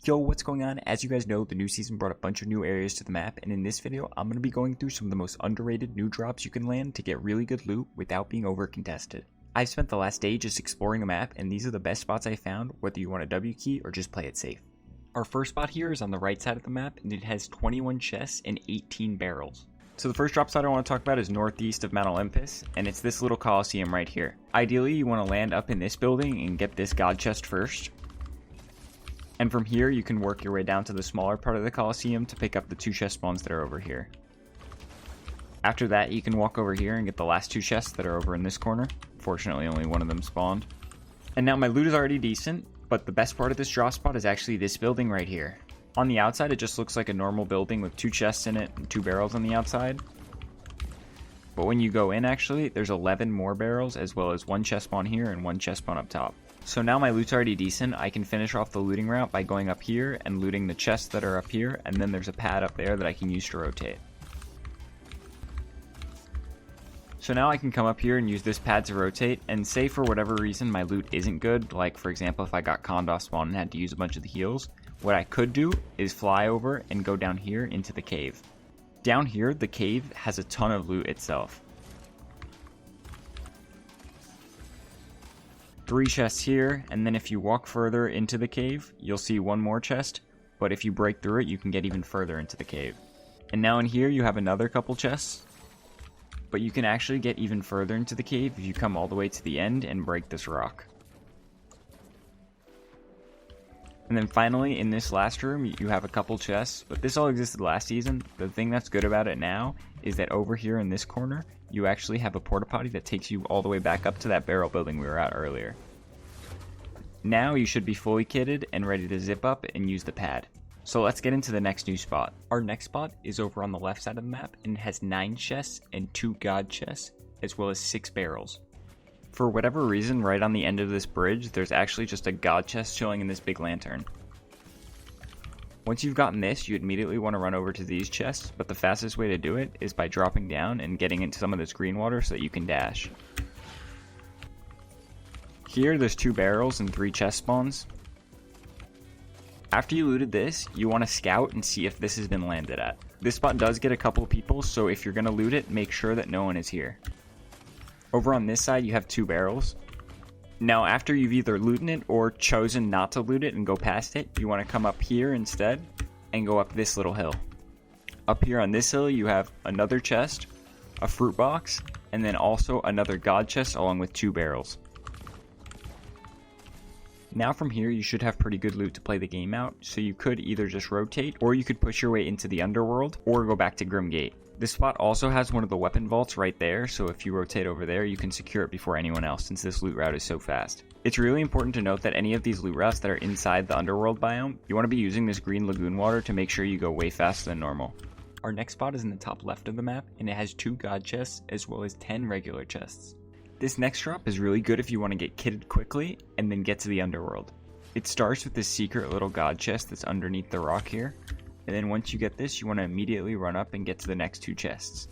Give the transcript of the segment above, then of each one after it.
Yo, what's going on? As you guys know, the new season brought a bunch of new areas to the map, and in this video, I'm going to be going through some of the most underrated new drops you can land to get really good loot without being over contested. I've spent the last day just exploring the map, and these are the best spots I found, whether you want a W key or just play it safe. Our first spot here is on the right side of the map, and it has 21 chests and 18 barrels. So the first drop site I want to talk about is northeast of Mount Olympus, and it's this little Coliseum right here. Ideally, you want to land up in this building and get this god chest first. And from here, you can work your way down to the smaller part of the Coliseum to pick up the 2 chest spawns that are over here. After that, you can walk over here and get the last 2 chests that are over in this corner. Fortunately, only one of them spawned. And now my loot is already decent, but the best part of this drop spot is actually this building right here. On the outside, it just looks like a normal building with 2 chests in it and 2 barrels on the outside. But when you go in, actually, there's 11 more barrels, as well as 1 chest spawn here and 1 chest spawn up top. So now my loot's already decent. I can finish off the looting route by going up here and looting the chests that are up here, and then there's a pad up there that I can use to rotate. So now I can come up here and use this pad to rotate, and say for whatever reason my loot isn't good, like for example if I got conned off spawn and had to use a bunch of the heals, what I could do is fly over and go down here into the cave. Down here, the cave has a ton of loot itself. 3 chests here, and then if you walk further into the cave, you'll see 1 more chest, but if you break through it, you can get even further into the cave. And now in here, you have another couple chests, but you can actually get even further into the cave if you come all the way to the end and break this rock. And then finally, in this last room, you have a couple chests, but this all existed last season. The thing that's good about it now is that over here in this corner, you actually have a porta potty that takes you all the way back up to that barrel building we were at earlier. Now you should be fully kitted and ready to zip up and use the pad. So let's get into the next new spot. Our next spot is over on the left side of the map, and it has 9 chests and 2 god chests, as well as 6 barrels. For whatever reason, right on the end of this bridge, there's actually just a god chest chilling in this big lantern. Once you've gotten this, you immediately want to run over to these chests, but the fastest way to do it is by dropping down and getting into some of this green water so that you can dash. Here, there's 2 barrels and 3 chest spawns. After you looted this, you want to scout and see if this has been landed at. This spot does get a couple people, so if you're going to loot it, make sure that no one is here. Over on this side, you have 2 barrels. Now, after you've either looted it or chosen not to loot it and go past it, you want to come up here instead and go up this little hill. Up here on this hill, you have another chest, a fruit box, and then also another god chest along with 2 barrels. Now from here, you should have pretty good loot to play the game out, so you could either just rotate, or you could push your way into the Underworld, or go back to Grim Gate. This spot also has one of the weapon vaults right there, so if you rotate over there, you can secure it before anyone else since this loot route is so fast. It's really important to note that any of these loot routes that are inside the Underworld biome, you want to be using this green lagoon water to make sure you go way faster than normal. Our next spot is in the top left of the map, and it has 2 god chests as well as 10 regular chests. This next drop is really good if you want to get kitted quickly and then get to the Underworld. It starts with this secret little god chest that's underneath the rock here. And then once you get this, you want to immediately run up and get to the next 2 chests.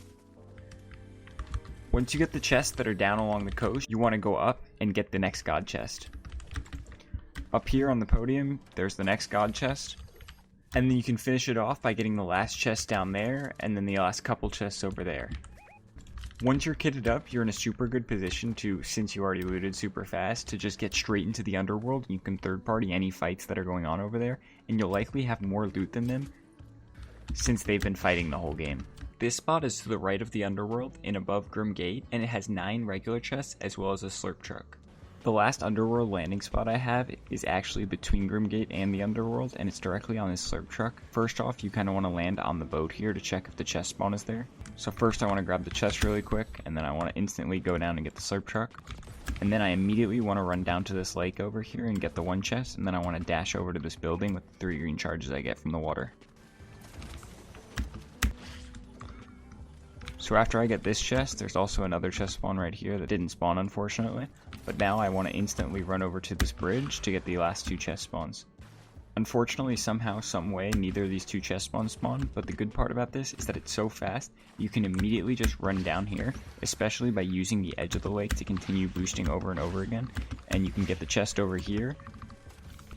Once you get the chests that are down along the coast, you want to go up and get the next god chest. Up here on the podium, there's the next god chest. And then you can finish it off by getting the last chest down there, and then the last couple chests over there. Once you're kitted up, you're in a super good position to, since you already looted super fast, to just get straight into the Underworld. You can third party any fights that are going on over there, and you'll likely have more loot than them, since they've been fighting the whole game. This spot is to the right of the Underworld and above Grim Gate, and it has 9 regular chests as well as a Slurp truck. The last Underworld landing spot I have is actually between Grim Gate and the Underworld, and it's directly on this Slurp truck. First off, you kind of want to land on the boat here to check if the chest spawn is there. So first I want to grab the chest really quick, and then I want to instantly go down and get the Slurp truck. And then I immediately want to run down to this lake over here and get the 1 chest, and then I want to dash over to this building with the 3 green charges I get from the water. So after I get this chest, there's also another chest spawn right here that didn't spawn unfortunately, but now I want to instantly run over to this bridge to get the last 2 chest spawns. Unfortunately, somehow, someway, neither of these 2 chest spawns spawn, but the good part about this is that it's so fast, you can immediately just run down here, especially by using the edge of the lake to continue boosting over and over again, and you can get the chest over here,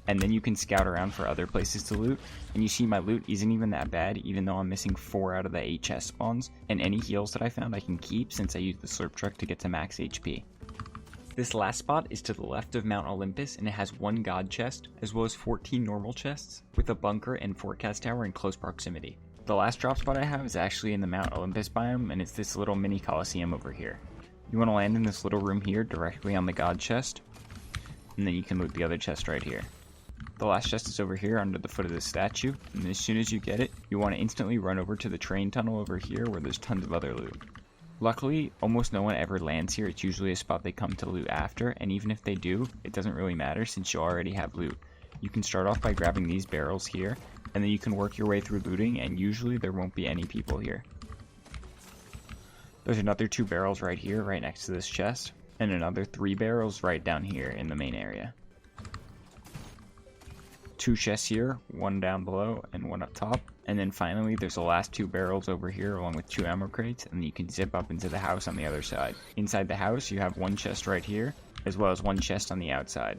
and then you can scout around for other places to loot. And you see my loot isn't even that bad, even though I'm missing 4 out of the 8 chest spawns, and any heals that I found I can keep since I used the Slurp truck to get to max HP. This last spot is to the left of Mount Olympus, and it has 1 god chest, as well as 14 normal chests, with a bunker and forecast tower in close proximity. The last drop spot I have is actually in the Mount Olympus biome, and it's this little mini Coliseum over here. You want to land in this little room here, directly on the god chest, and then you can loot the other chest right here. The last chest is over here under the foot of the statue, and as soon as you get it, you want to instantly run over to the train tunnel over here where there's tons of other loot. Luckily, almost no one ever lands here. It's usually a spot they come to loot after, and even if they do, it doesn't really matter since you already have loot. You can start off by grabbing these barrels here, and then you can work your way through looting, and usually there won't be any people here. There's another 2 barrels right here, right next to this chest, and another 3 barrels right down here in the main area. 2 chests here, 1 down below and 1 up top, and then finally there's the last 2 barrels over here along with 2 ammo crates, and you can zip up into the house on the other side. Inside the house you have 1 chest right here, as well as 1 chest on the outside.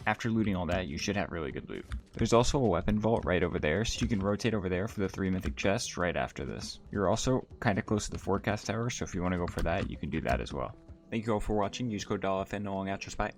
After looting all that, you should have really good loot. There's also a weapon vault right over there, so you can rotate over there for the 3 mythic chests right after this. You're also kind of close to the forecast tower, so if you want to go for that, you can do that as well. Thank you all for watching. Use code dollafn along out your spot.